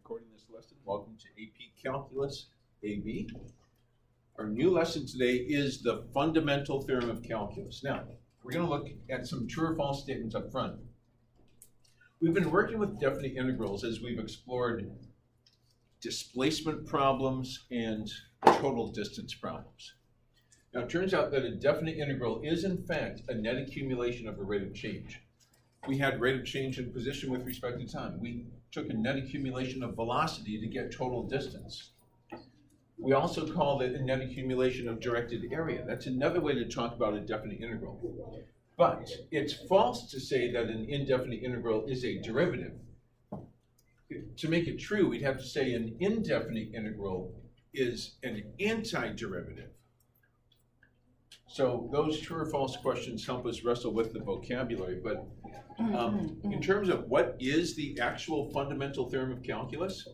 recording this lesson. Welcome to AP Calculus AB. Our new lesson today is the fundamental theorem of calculus. Now, we're going to look at some true or false statements up front. We've been working with definite integrals as we've explored displacement problems and total distance problems. Now, it turns out that a definite integral is, in fact, a net accumulation of a rate of change. We had rate of change in position with respect to time. We took a net accumulation of velocity to get total distance. We also called it a net accumulation of directed area. That's another way to talk about a definite integral. But it's false to say that an indefinite integral is a derivative. To make it true, we'd have to say an indefinite integral is an antiderivative. So those true or false questions help us wrestle with the vocabulary. But in terms of what is the actual fundamental theorem of calculus,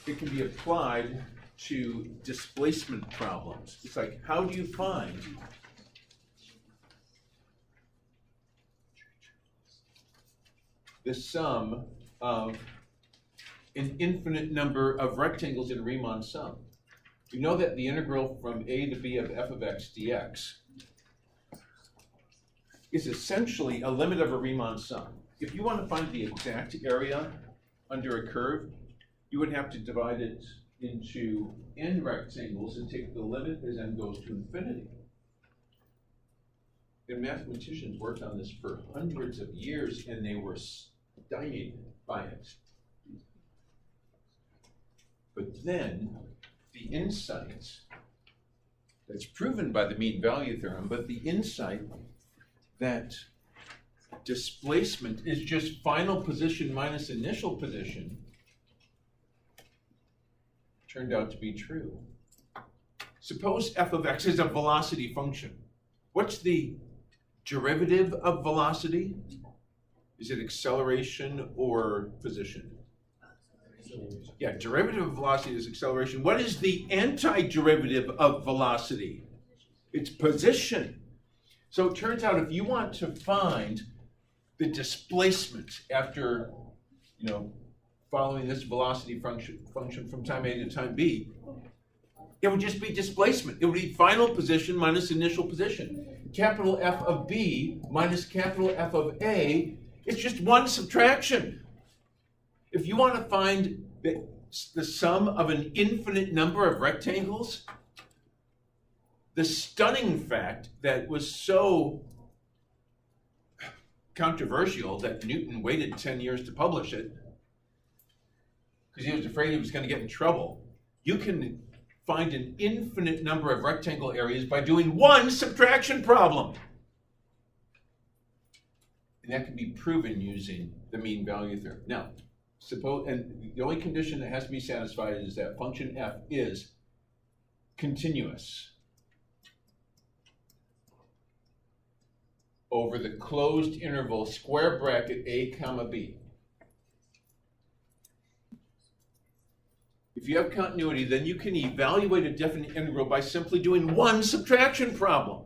it can be applied to displacement problems. It's like, how do you find the sum of an infinite number of rectangles in a Riemann sum? You know that the integral from a to b of f of x dx is essentially a limit of a Riemann sum. If you want to find the exact area under a curve, you would have to divide it into n rectangles and take the limit as n goes to infinity. And mathematicians worked on this for hundreds of years, and they were stymied by it. But then, the insight that's proven by the mean value theorem, but the insight that displacement is just final position minus initial position turned out to be true. Suppose f of x is a velocity function. What's the derivative of velocity? Is it acceleration or position? Yeah, derivative of velocity is acceleration. What is the antiderivative of velocity? It's position. So it turns out if you want to find the displacement after, following this velocity function from time A to time B, it would just be displacement. It would be final position minus initial position. Capital F of B minus capital F of A, it's just one subtraction. If you want to find the sum of an infinite number of rectangles, the stunning fact that was so controversial that Newton waited 10 years to publish it because he was afraid he was going to get in trouble. You can find an infinite number of rectangle areas by doing one subtraction problem. And that can be proven using the mean value theorem. Now, suppose, and the only condition that has to be satisfied is that function f is continuous over the closed interval square bracket a comma b. If you have continuity, then you can evaluate a definite integral by simply doing one subtraction problem.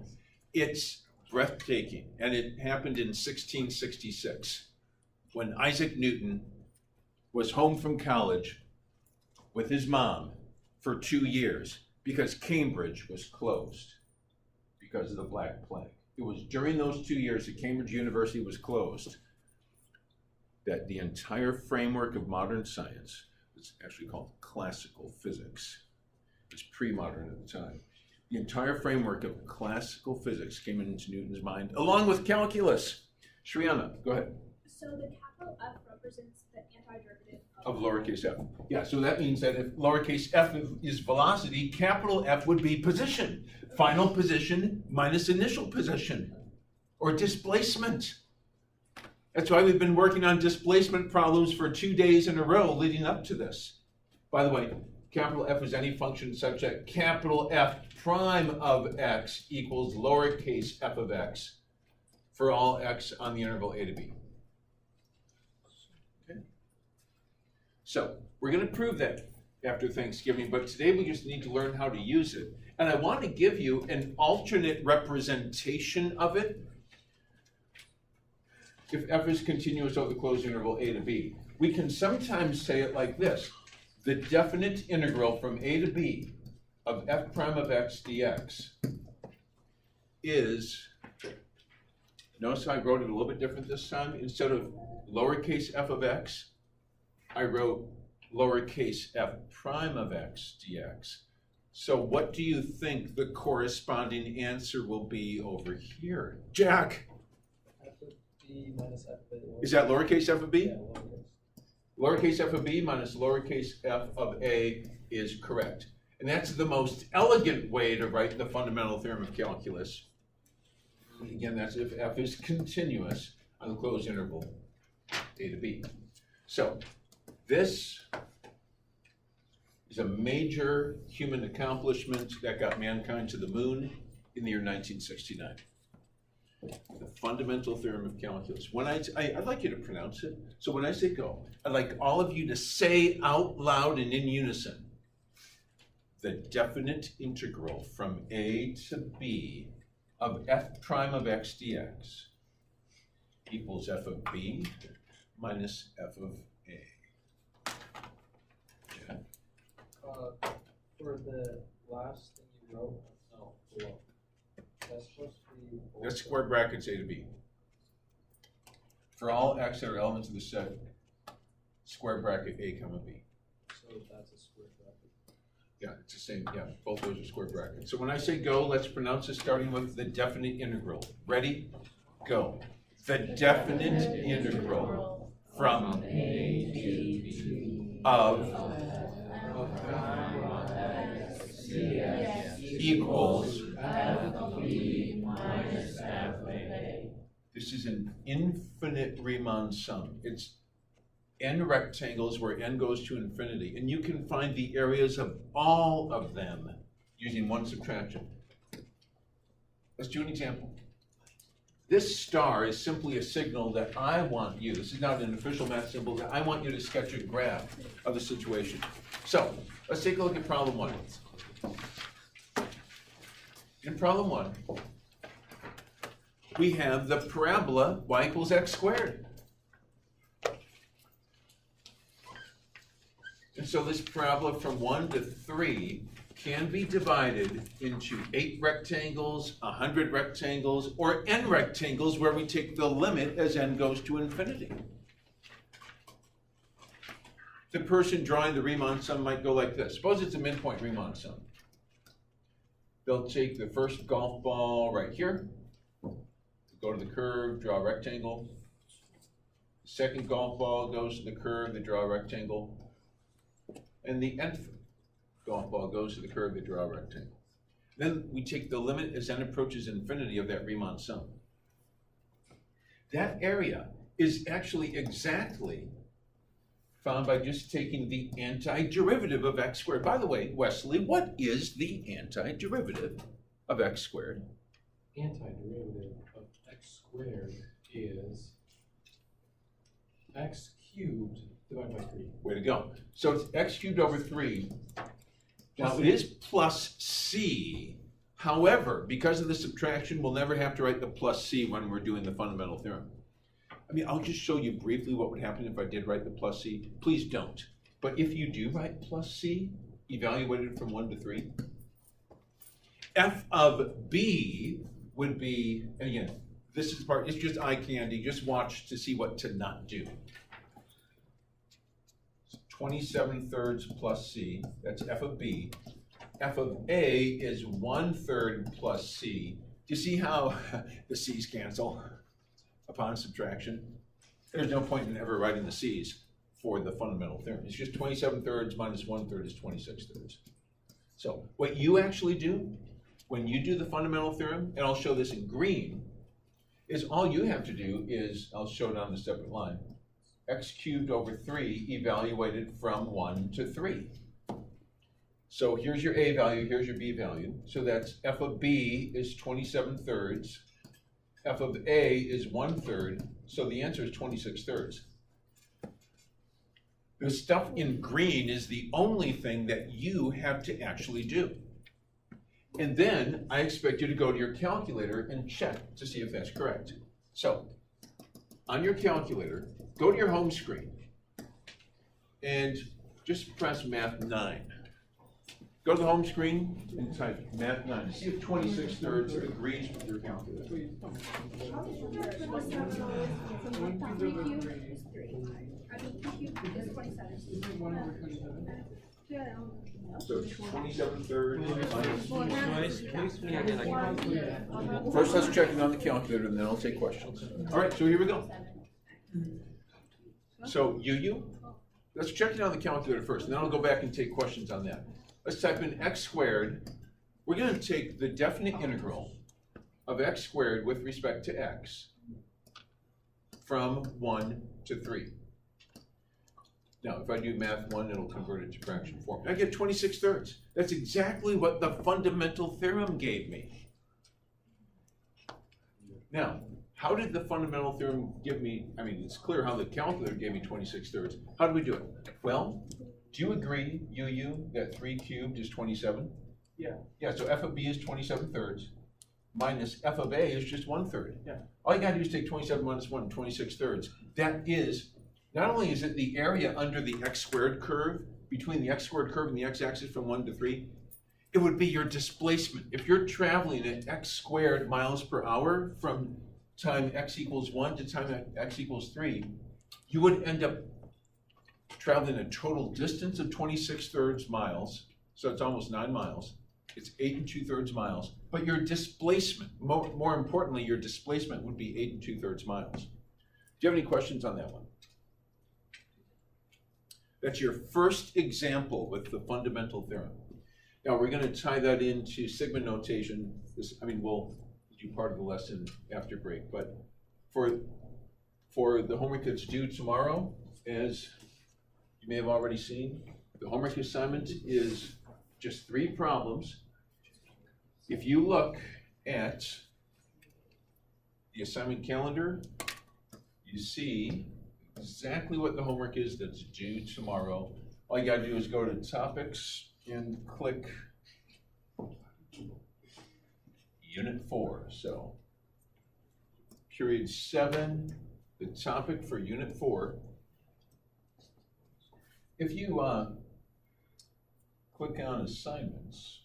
It's breathtaking, and it happened in 1666 when Isaac Newton was home from college with his mom for 2 years because Cambridge was closed because of the Black Plague. It was during those 2 years that Cambridge University was closed that the entire framework of modern science, it's actually called classical physics, it's pre-modern at the time, the entire framework of classical physics came into Newton's mind, along with calculus. Shriana, go ahead. So the capital F represents the antiderivative of lowercase f. Yeah, so that means that if lowercase f is velocity, capital F would be position. Final position minus initial position, or displacement. That's why we've been working on displacement problems for 2 days in a row leading up to this. By the way, capital F is any function such that capital F prime of x equals lowercase f of x for all x on the interval a to b. Okay. So we're going to prove that after Thanksgiving, but today we just need to learn how to use it. And I want to give you an alternate representation of it if f is continuous over the closed interval a to b. We can sometimes say it like this. The definite integral from a to b of f prime of x dx is, notice I wrote it a little bit different this time. Instead of lowercase f of x, I wrote lowercase f prime of x dx. So what do you think the corresponding answer will be over here? Jack? F of b minus f of a. Is that lowercase f of b? Yeah, lowercase. Lowercase f of b minus lowercase f of a is correct. And that's the most elegant way to write the fundamental theorem of calculus. Again, that's if f is continuous on the closed interval a to b. So this is a major human accomplishment that got mankind to the moon in the year 1969. The fundamental theorem of calculus. When I'd like you to pronounce it. So when I say go, I'd like all of you to say out loud and in unison, the definite integral from a to b of f prime of x dx equals f of b minus f of a. Yeah. For the last thing you wrote, no, below. That's supposed to be. That's square brackets a to b. For all x that are elements of the set, square bracket a comma b. So that's a square bracket. Yeah, it's the same, yeah, both those are square brackets. So when I say go, let's pronounce it starting with the definite integral. Ready? Go. The definite integral from A to B of dx equals. f of b minus f of a. This is an infinite Riemann sum. It's n rectangles where n goes to infinity, and you can find the areas of all of them using one subtraction. Let's do an example. This star is simply a signal that I want you, this is not an official math symbol, that I want you to sketch a graph of the situation. So, let's take a look at problem one. In problem one, we have the parabola y equals x squared. And so this parabola from 1 to 3 can be divided into 8 rectangles, 100 rectangles, or n rectangles where we take the limit as n goes to infinity. The person drawing the Riemann sum might go like this. Suppose it's a midpoint Riemann sum. They'll take the first golf ball right here, go to the curve, draw a rectangle. The second golf ball goes to the curve, they draw a rectangle. And the nth golf ball goes to the curve, they draw a rectangle. Then we take the limit as n approaches infinity of that Riemann sum. That area is actually exactly found by just taking the antiderivative of x squared. By the way, Wesley, what is the antiderivative of x squared? Antiderivative of x squared is x cubed divided by 3. Way to go. So it's x cubed over 3. Now it is plus c. However, because of the subtraction, we'll never have to write the plus c when we're doing the fundamental theorem. I mean, I'll just show you briefly what would happen if I did write the plus c. Please don't. But if you do write plus c, evaluated from 1 to 3, f of b would be, and again, this is the part, it's just eye candy, just watch to see what to not do. 27/3 plus c, that's f of b. F of a is 1/3 plus c. Do you see how the c's cancel upon subtraction? There's no point in ever writing the c's for the fundamental theorem. It's just 27/3 minus 1/3 is 26/3. So what you actually do when you do the fundamental theorem, and I'll show this in green, is all you have to do is, I'll show it on a separate line, x cubed over 3 evaluated from 1 to 3. So here's your a value, here's your b value. So that's f of b is 27/3. F of a is 1/3. So the answer is 26/3. The stuff in green is the only thing that you have to actually do. And then I expect you to go to your calculator and check to see if that's correct. So on your calculator, go to your home screen, and just press Math 9. Go to the home screen and type Math 9. See if 26/3 agrees with your calculator. 3 cubed is 3. I mean, 2 cubed is 27. So it's 27/3 minus. Well, First, let's check it on the calculator, and then I'll take questions. All right, so here we go. So let's check it on the calculator first, and then I'll go back and take questions on that. Let's type in x squared. We're going to take the definite integral of x squared with respect to x from 1 to 3. Now, if I do math 1, it'll convert it to fraction form. I get 26/3. That's exactly what the fundamental theorem gave me. Now, how did the fundamental theorem give me, I mean, it's clear how the calculator gave me 26/3. How do we do it? Well, do you agree, that 3 cubed is 27? Yeah. Yeah, so f of b is 27/3 minus f of a is just 1/3. Yeah. All you gotta do is take 27 minus 1, 26/3. That is, not only is it the area under the x squared curve, between the x squared curve and the x-axis from 1 to 3, it would be your displacement. If you're traveling at x squared miles per hour from time x equals 1 to time x equals 3, you would end up traveling a total distance of 26/3 miles, so it's almost 9 miles. It's 8 2/3 miles, but your displacement, more importantly, your displacement would be 8 2/3 miles. Do you have any questions on that one? That's your first example with the fundamental theorem. Now we're going to tie that into sigma notation. We'll do part of the lesson after break, but for the homework that's due tomorrow, as you may have already seen, the homework assignment is just 3 problems. If you look at the assignment calendar, you see exactly what the homework is that's due tomorrow. All you gotta do is go to topics and click Unit 4. So, period 7, the topic for Unit 4. If you click on assignments,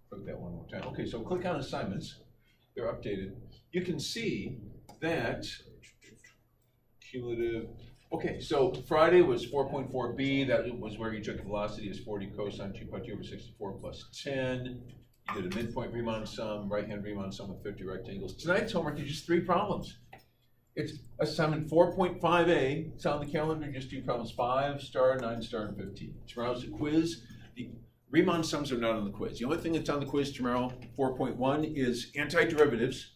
click that one more time. Okay, so click on assignments, they're updated. You can see that cumulative, okay, so Friday was 4.4b, that was where you took velocity as 40 cosine 2 pi t over 64 plus 10. You did a midpoint Riemann sum, right-hand Riemann sum with 50 rectangles. Tonight's homework is just 3 problems. It's assignment 4.5a, it's on the calendar, just do problems 5 star, 9 star, and 15. Tomorrow's a quiz. The Riemann sums are not on the quiz. The only thing that's on the quiz tomorrow, 4.1, is antiderivatives,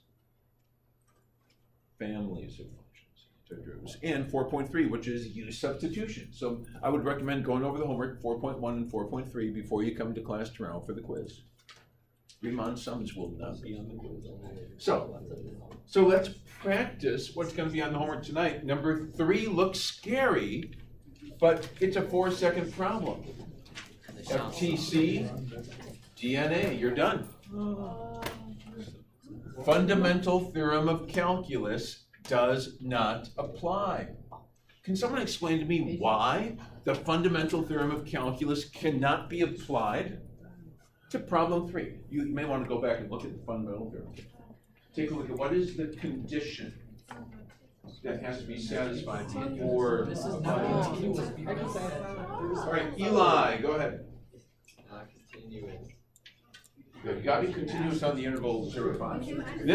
families of functions, antiderivatives, and 4.3, which is use substitution. So I would recommend going over the homework, 4.1 and 4.3, before you come to class tomorrow for the quiz. Riemann sums will not be on the quiz. So let's practice what's going to be on the homework tonight. Number 3 looks scary, but it's a 4-second problem. FTC, DNA, you're done. Fundamental theorem of calculus does not apply. Can someone explain to me why the fundamental theorem of calculus cannot be applied to problem 3? You may want to go back and look at the fundamental theorem. Take a look at what is the condition that has to be satisfied before applying. All right, Eli, go ahead. Continuous. Good. You got to be continuous on the interval 0 to 5.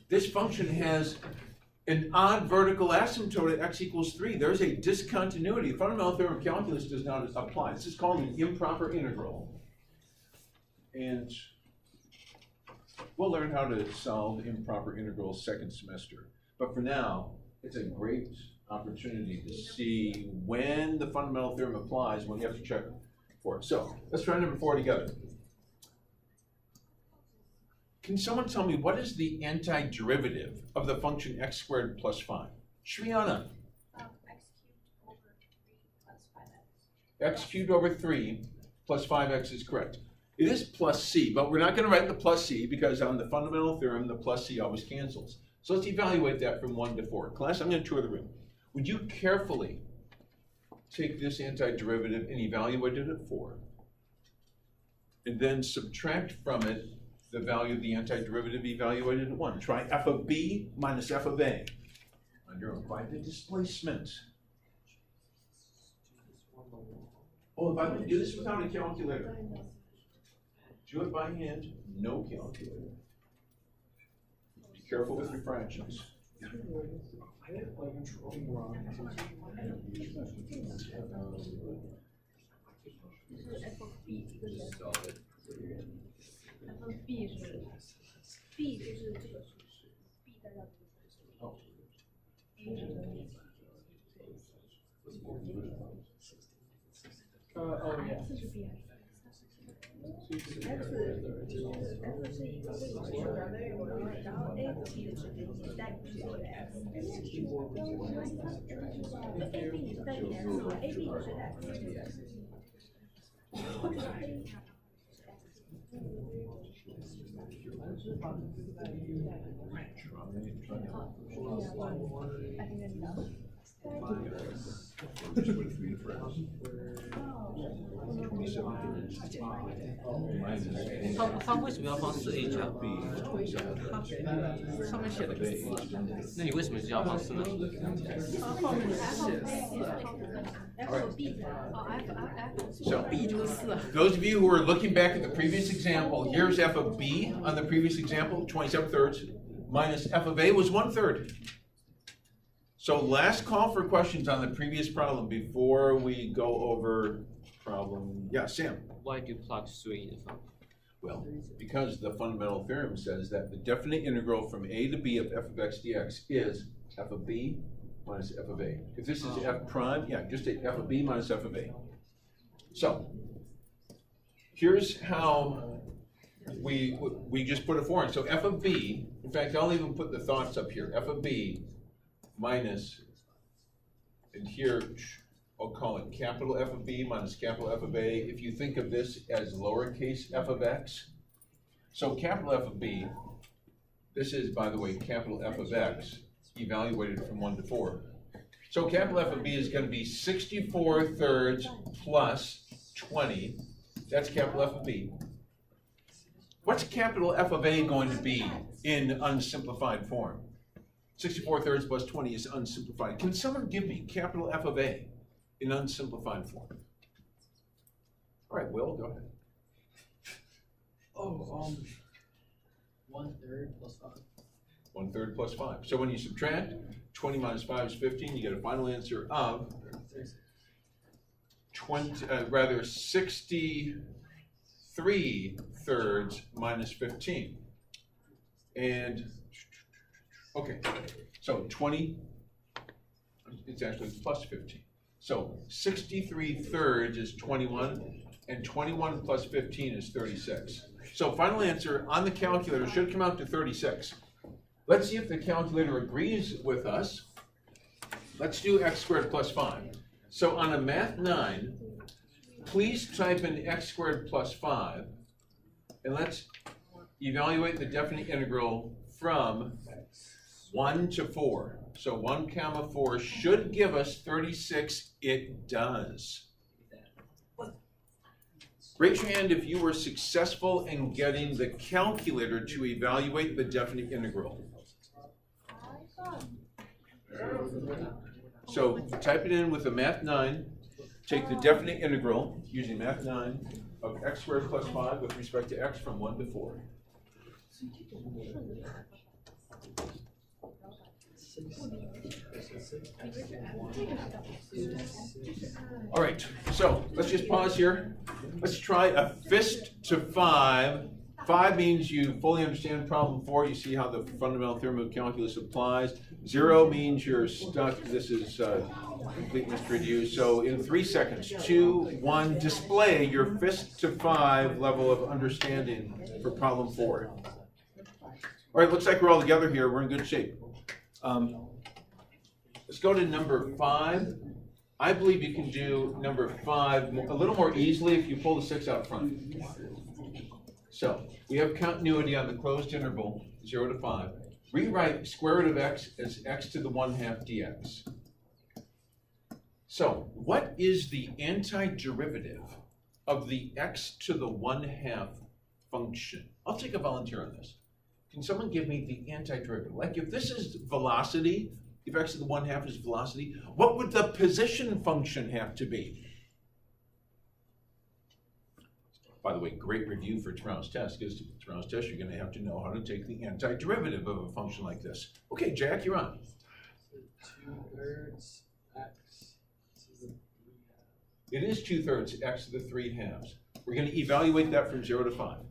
This function has an odd vertical asymptote at x equals 3. There's a discontinuity. The fundamental theorem of calculus does not apply. This is called an improper integral. And we'll learn how to solve improper integrals second semester. But for now, it's a great opportunity to see when the fundamental theorem applies, when you have to check for it. So let's try number 4 together. Can someone tell me what is the antiderivative of the function x squared plus 5? Shriana. X cubed over 3 plus 5x. X cubed over 3 plus 5x is correct. It is plus C, but we're not going to write the plus C because on the fundamental theorem, the plus C always cancels. So let's evaluate that from 1 to 4. Class, I'm going to tour the room. Would you carefully take this antiderivative and evaluate it at 4, and then subtract from it the value of the antiderivative evaluated at 1. Try f of b minus f of a. Under apply the displacement. Oh, if I would do this without a calculator, do it by hand, no calculator. Be careful with your fractions. f of b 一个是 f of b 是 b 就是这个数式 b 代表这个数式 a 是oh yeah. 4是 b 还是 x 是一个位置，然后 a 和 b 的之间也代表是这个 x。a b 是代表 x，a b 就是 x。他为什么要放4a 加 b？ 上面写了个4，那你为什么就要放4呢？ So, those of you who are looking back at the previous example, here's f of b on the previous example, 27/3, minus f of a was 1/3. So last call for questions on the previous problem before we go over problem. Yeah, Sam. Why do you plug 3 in the front? Well, because the fundamental theorem says that the definite integral from a to b of f of x dx is f of b minus f of a. If this is f prime, yeah, just take f of b minus f of a. So, here's how we just put it forward. So f of b, in fact, I'll even put the thoughts up here. F of b minus, and here I'll call it capital F of b minus capital F of a. If you think of this as lowercase f of x, so capital F of b, this is, by the way, capital F of x, evaluated from 1 to 4. So capital F of b is going to be 64/3 plus 20. That's capital F of b. What's capital F of a going to be in unsimplified form? 64/3 plus 20 is unsimplified. Can someone give me capital F of a in unsimplified form? All right, Will, go ahead. Oh, 1/3 plus 5. 1/3 plus 5. So when you subtract, 20 minus 5 is 15. You get a final answer of 63/3 minus 15. And okay, so 20, it's actually plus 15. So 63/3 is 21, and 21 plus 15 is 36. So final answer on the calculator should come out to 36. Let's see if the calculator agrees with us. Let's do x squared plus 5. So on a Math 9, please type in x squared plus 5, and let's evaluate the definite integral from 1 to 4. So 1 comma 4 should give us 36. It does. Raise your hand if you were successful in getting the calculator to evaluate the definite integral. So type it in with a Math 9. Take the definite integral using Math 9 of x squared plus 5 with respect to x from 1 to 4. All right, so let's just pause here. Let's try a fist to 5. 5 means you fully understand problem 4. You see how the fundamental theorem of calculus applies. 0 means you're stuck. This is complete mystery to you. So in 3 seconds, 2, 1, display your fist to 5 level of understanding for problem 4. All right, looks like we're all together here. We're in good shape. Let's go to number 5. I believe you can do number 5 a little more easily if you pull the 6 out front. So we have continuity on the closed interval, 0 to 5. Rewrite square root of x as x to the 1/2 dx. So what is the antiderivative of the x to the 1/2 function? I'll take a volunteer on this. Can someone give me the antiderivative? Like if this is velocity, if x to the 1/2 is velocity, what would the position function have to be? By the way, great review for tomorrow's test, because tomorrow's test you're going to have to know how to take the antiderivative of a function like this. Okay, Jack, you're on. So 2/3 x to the 3/2. It is 2/3 x to the 3/2. We're going to evaluate that from 0 to 5.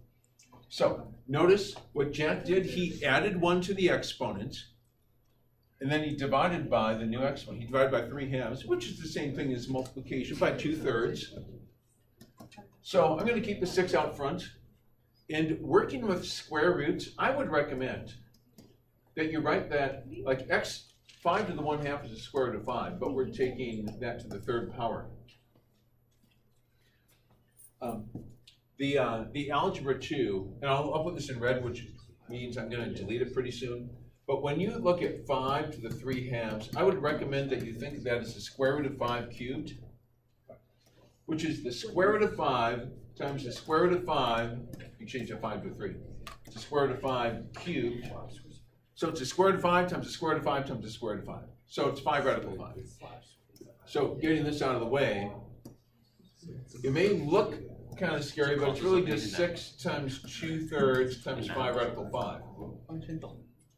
So notice what Jack did. He added 1 to the exponent, and then he divided by the new exponent. He divided by 3/2, which is the same thing as multiplication by 2/3. So I'm going to keep the 6 out front. And working with square roots, I would recommend that you write that like x, 5 to the 1/2 is the square root of 5, but we're taking that to the 3rd power. The algebra 2, and I'll put this in red, which means I'm going to delete it pretty soon. But when you look at 5 to the 3/2, I would recommend that you think of that as the square root of 5 cubed, which is the square root of 5 times the square root of 5, you change that 5 to a 3. It's the square root of 5 cubed. So it's the square root of 5 times the square root of 5 times the square root of 5. So it's 5 radical 5. So getting this out of the way, it may look kind of scary, but it's really just 6 times 2/3 times 5 radical 5.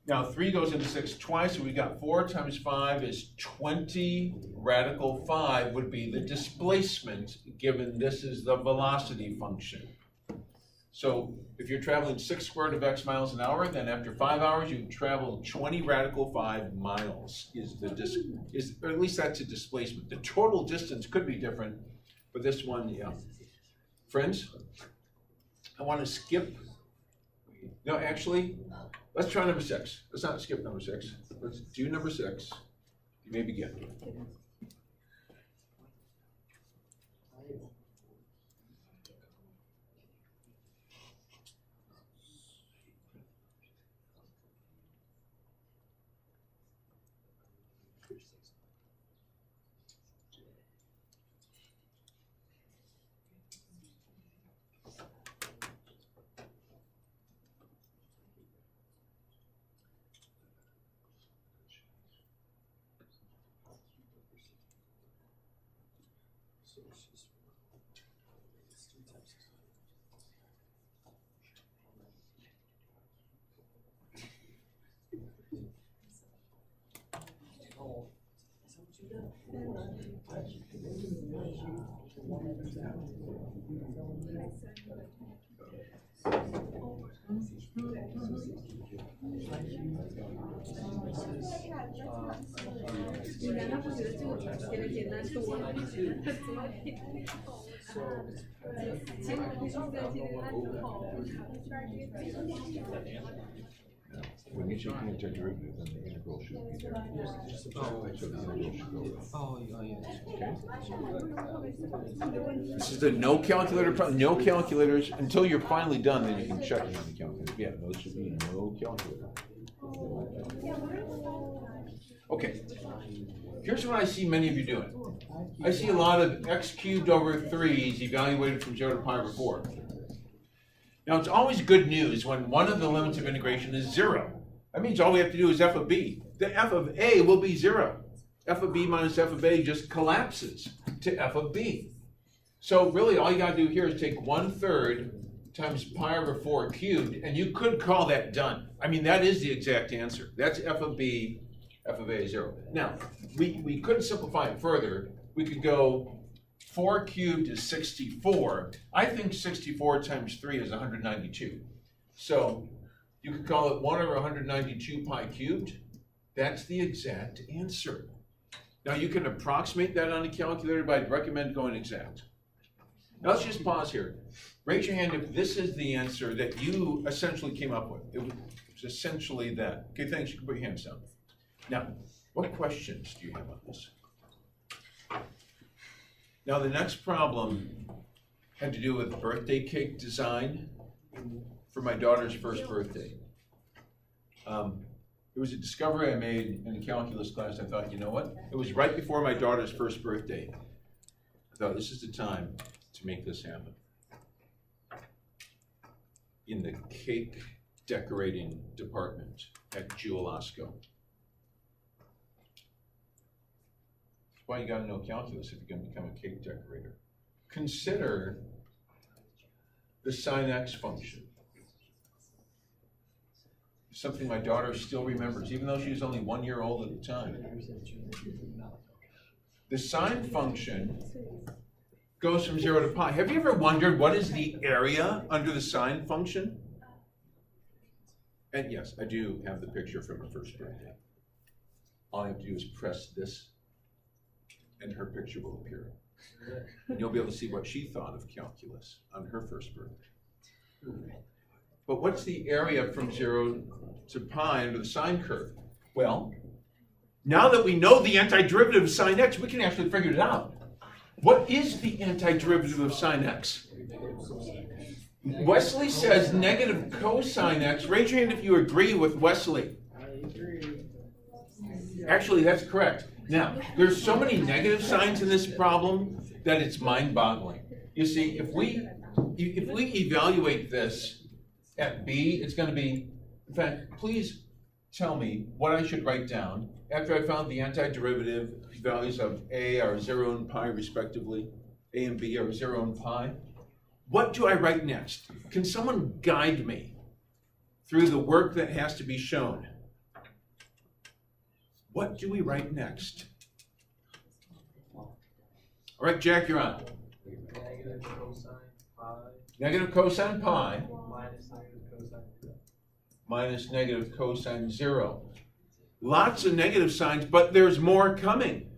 Now 3 goes into 6 twice, so we got 4 times 5 is 20 radical 5 would be the displacement, given this is the velocity function. So if you're traveling 6 square root of x miles an hour, then after 5 hours you've traveled 20 radical 5 miles, or at least that's a displacement. The total distance could be different, but this one, yeah. Friends, I want to skip. No, actually, let's try number 6. Let's not skip number 6. Let's do number 6. You may begin. So it's just it's 3 times 6. Oh, is that what you did?你难道不觉得这个比别的简单多了？结果你是在这个按之后， When you take the antiderivative, then the integral should be there. So the integral should go there. Oh, yeah. Okay. This is the no calculator problem. No calculators until you're finally done. Then you can check it on the calculator. Yeah, those should be no calculator. Okay. Here's what I see many of you doing. I see a lot of x cubed over 3's evaluated from 0 to pi over 4. Now it's always good news when one of the limits of integration is 0. That means all we have to do is f of b. The f of a will be 0. F of b minus f of a just collapses to f of b. So really all you got to do here is take 1/3 times pi over 4 cubed, and you could call that done. I mean, that is the exact answer. That's f of b, f of a is 0. Now, we could simplify it further. We could go 4 cubed is 64. I think 64 times 3 is 192. So you could call it 1 over 192 pi cubed. That's the exact answer. Now you can approximate that on a calculator, but I'd recommend going exact. Now let's just pause here. Raise your hand if this is the answer that you essentially came up with. It was essentially that. Okay, thanks. You can put your hands down. Now, what questions do you have on this? Now the next problem had to do with birthday cake design, for my daughter's first birthday. It was a discovery I made in the calculus class. I thought, you know what? It was right before my daughter's first birthday. I thought, this is the time to make this happen. In the cake decorating department at Jewel-Osco. That's why you gotta know calculus if you're gonna become a cake decorator. Consider the sin x function. Something my daughter still remembers, even though she was only 1 year old at the time. The sine function goes from 0 to pi. Have you ever wondered what is the area under the sine function? And yes, I do have the picture from her first birthday. All I have to do is press this, and her picture will appear. And you'll be able to see what she thought of calculus on her first birthday. But what's the area from 0 to pi under the sine curve? Well, now that we know the antiderivative of sine x, we can actually figure it out. What is the antiderivative of sine x? Wesley says negative cosine x. Raise your hand if you agree with Wesley. Actually, that's correct. Now, there's so many negative signs in this problem that it's mind-boggling. You see, if we evaluate this at b, it's going to be, in fact, please tell me what I should write down after I found the antiderivative values of a are 0 and pi respectively. A and b are 0 and pi. What do I write next? Can someone guide me through the work that has to be shown? What do we write next? All right, Jack, you're on. Negative cosine pi. Negative cosine pi Minus negative cosine 0. minus negative cosine 0. Lots of negative signs, but there's more coming.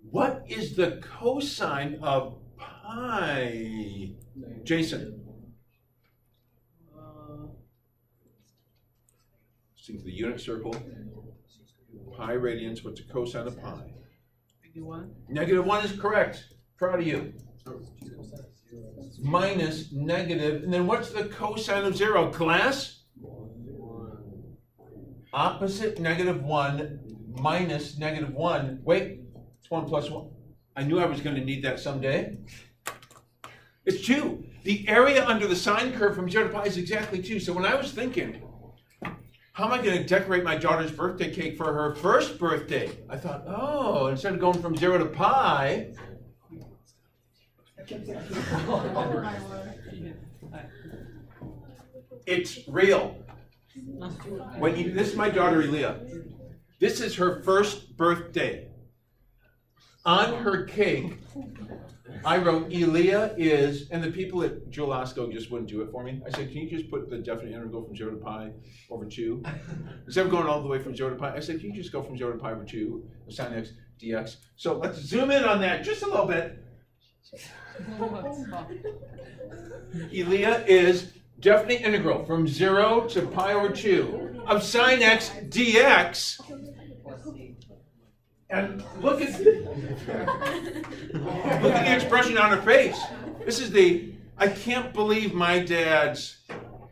What is the cosine of pi? Jason. Think of the unit circle. Pi radians, what's the cosine of pi? Negative 1 is correct. Proud of you. Minus negative, and then what's the cosine of 0? Class? Opposite negative 1 minus negative 1. Wait, it's 1 plus 1. I knew I was going to need that someday. It's 2. The area under the sine curve from 0 to pi is exactly 2. So when I was thinking, how am I going to decorate my daughter's birthday cake for her first birthday? I thought, oh, instead of going from 0 to pi, it's real. This is my daughter Elia. This is her first birthday. On her cake, I wrote Elia is, and the people at Jewel-Osco just wouldn't do it for me. I said, can you just put the definite integral from 0 to pi over 2? Instead of going all the way from 0 to pi, I said, can you just go from 0 to pi over 2, sine x dx? So let's zoom in on that just a little bit. Elia is definite integral from 0 to pi over 2 of sine x dx. And look at the expression on her face. This is I can't believe my dad's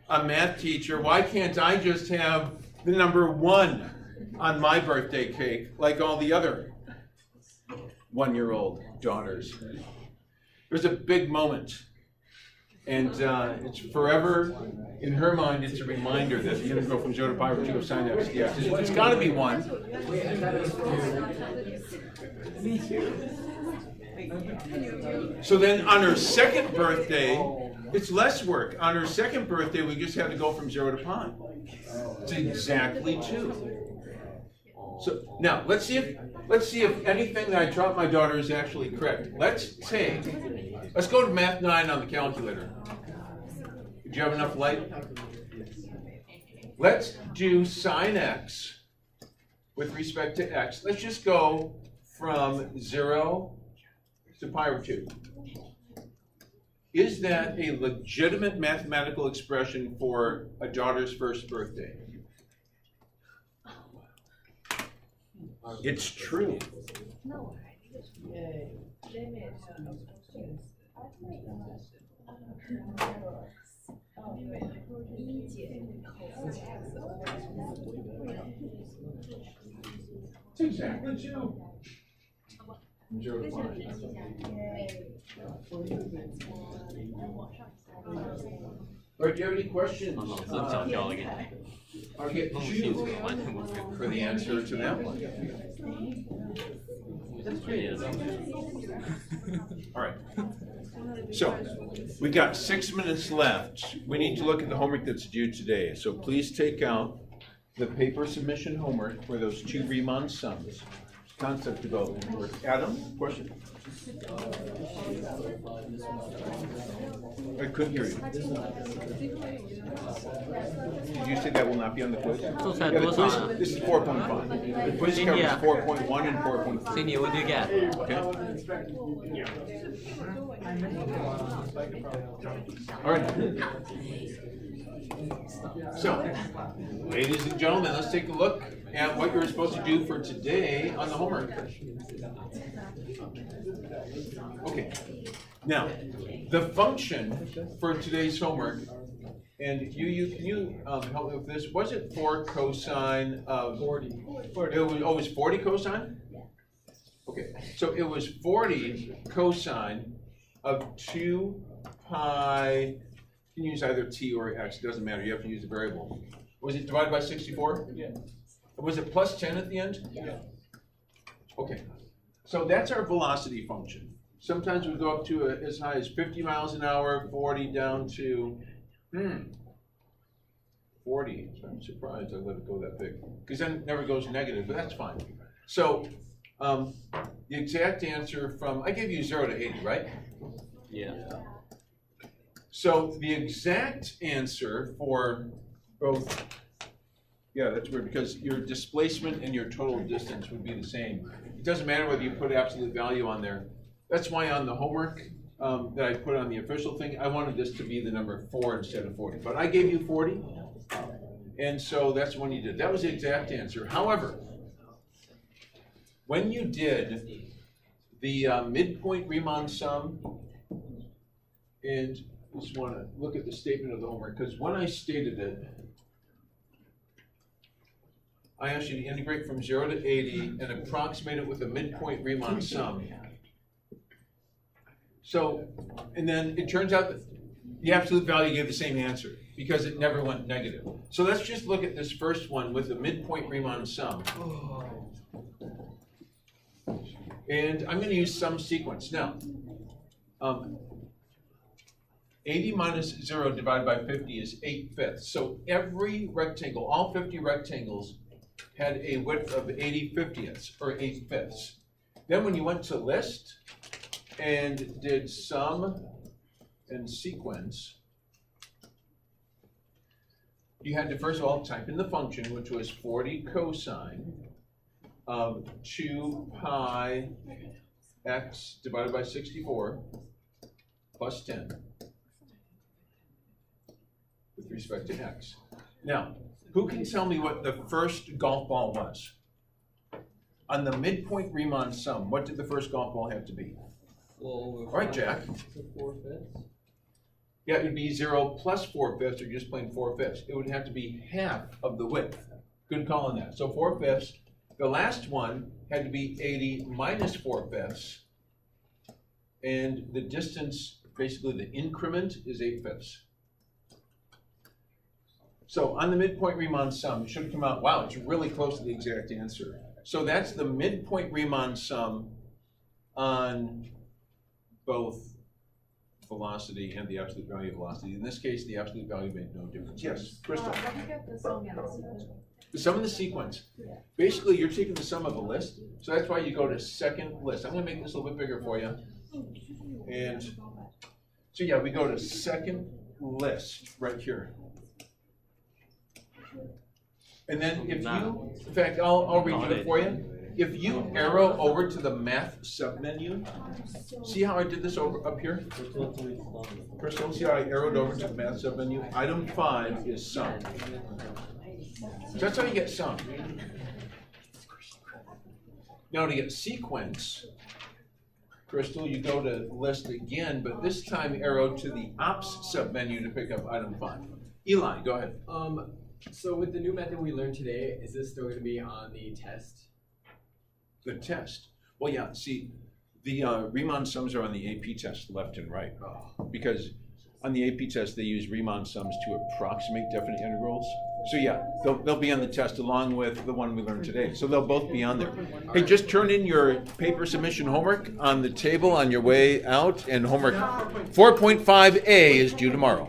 a math teacher. Why can't I just have the number 1 on my birthday cake like all the other 1-year-old daughters? It was a big moment. And it's forever, in her mind, it's a reminder that the integral from 0 to pi over 2 of sine x dx. It's got to be 1. So then on her second birthday, it's less work. On her second birthday, we just had to go from 0 to pi. It's exactly 2. So now let's see if anything that I taught my daughter is actually correct. Let's go to Math 9 on the calculator. Did you have enough light? Let's do sine x with respect to x. Let's just go from 0 to pi over 2. Is that a legitimate mathematical expression for a daughter's first birthday? It's true. 一减 cos x over x。 It's exactly 2. From 0 to pi. All right, do you have any questions? 老师讲教了给你， I'll get 弄不清楚 you 完全不会。 for the answer to that one. All right. So, we've got 6 minutes left. We need to look at the homework that's due today. So please take out the paper submission homework for those 2 Riemann sums. Concept development work. Adam, question? I couldn't hear you. Did you say that will not be on the quiz? 做出来 Yeah, the 多少 quiz, 啊 this is 4.5. The quiz covers 4.1 and 4.3. ？Cindy, what do you get? Okay. All right. So, ladies and gentlemen, let's take a look at what you're supposed to do for today on the homework. Okay. Now, the function for today's homework, and can you help me with this? Was it 4 cosine of 40? It was 40 cosine? Okay, so it was 40 cosine of 2 pi. You can use either t or x, it doesn't matter, you have to use the variable. Was it divided by 64? Yeah. Was it plus 10 at the end? Yeah. Okay, so that's our velocity function. Sometimes we go up to as high as 50 miles an hour, 40 down to, 40. So I'm surprised I let it go that big. Because then it never goes negative, but that's fine. So the exact answer from, I gave you 0 to 80, right? Yeah. So the exact answer for both, yeah, that's weird, because your displacement and your total distance would be the same. It doesn't matter whether you put absolute value on there. That's why on the homework that I put on the official thing, I wanted this to be the number 4 instead of 40. But I gave you 40, and so that's when you did. That was the exact answer. However, when you did the midpoint Riemann sum, and just want to look at the statement of the homework, because when I stated it, I asked you to integrate from 0 to 80 and approximate it with a midpoint Riemann sum. So, and then it turns out that the absolute value gave the same answer because it never went negative. So let's just look at this first one with the midpoint Riemann sum. And I'm going to use some sequence. Now, 80 minus 0 divided by 50 is 8/5. So every rectangle, all 50 rectangles, had a width of 80/50ths, or 8/5. Then when you went to list and did sum and sequence, you had to first of all type in the function, which was 40 cosine of 2 pi x divided by 64 plus 10 with respect to x. Now, who can tell me what the first golf ball was? On the midpoint Riemann sum, what did the first golf ball have to be? All right, Jack. So 4/5. Yeah, it would be 0 plus 4/5, or you're just playing 4/5. It would have to be half of the width. Good call on that. So 4/5. The last one had to be 80 minus 4/5. And the distance, basically the increment, is 8/5. So on the midpoint Riemann sum, it should come out, wow, it's really close to the exact answer. So that's the midpoint Riemann sum on both velocity and the absolute value of velocity. In this case, the absolute value made no difference. Yes, Crystal? Let me get the sum and the sequence. The sum of the sequence. Basically, you're taking the sum of a list, so that's why you go to second list. I'm gonna make this a little bit bigger for you. And so yeah, we go to second list right here. And then if you, in fact, I'll redo it for you. If you arrow over to the math submenu, see how I did this over up here? Crystal, see how I arrowed over to the math submenu? Item 5 is sum. So that's how you get sum. Now to get sequence, Crystal, you go to list again, but this time arrow to the ops submenu to pick up item 5. Eli, go ahead. So with the new method we learned today, is this still gonna be on the test? The test. Well, yeah, see, the Riemann sums are on the AP test left and right. Because on the AP test, they use Riemann sums to approximate definite integrals. So yeah, they'll be on the test along with the one we learned today. So they'll both be on there. Hey, just turn in your paper submission homework on the table on your way out, and homework 4.5A is due tomorrow.